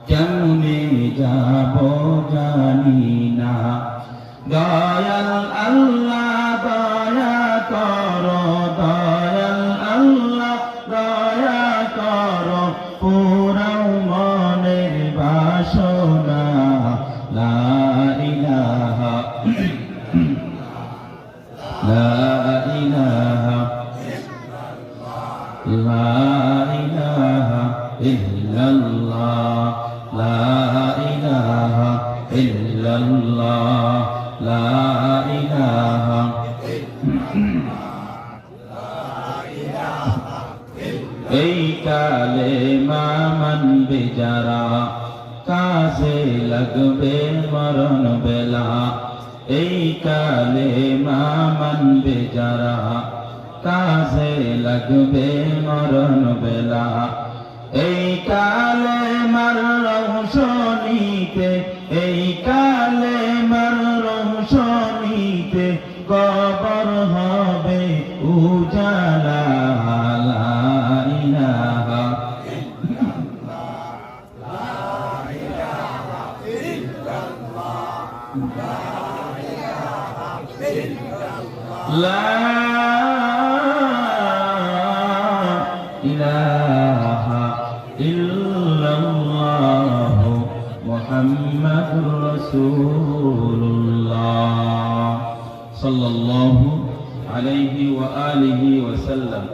কেমনে যাব জানি না। দয়াল আল্লাহ দয়া করো, দয়াল আল্লাহ দয়া করো, পুরাও মনের বাসনা। লা ইলাহা লা ইলাহা লা ইলাহা ইল্লাল্লাহ, লা ইলাহা ইল্লাল্লাহ, লা ইলাহা এই কালেমা মানবে যারা, কাজে লাগবে মরণ বেলা। এই কালেমা মানবে যারা, কাজে লাগবে মরণ বেলা। এই কালেমার রৌশনীতে, এই কালেমার রৌশনীতে কবর হবে উজালা। লা ইলাহা লা ইলাহা ইল্লাল্লাহ মুহাম্মাদুর রাসূলুল্লাহ সাল্লাল্লাহু আলাইহি ওয়া আলিহি ওয়া সাল্লাম।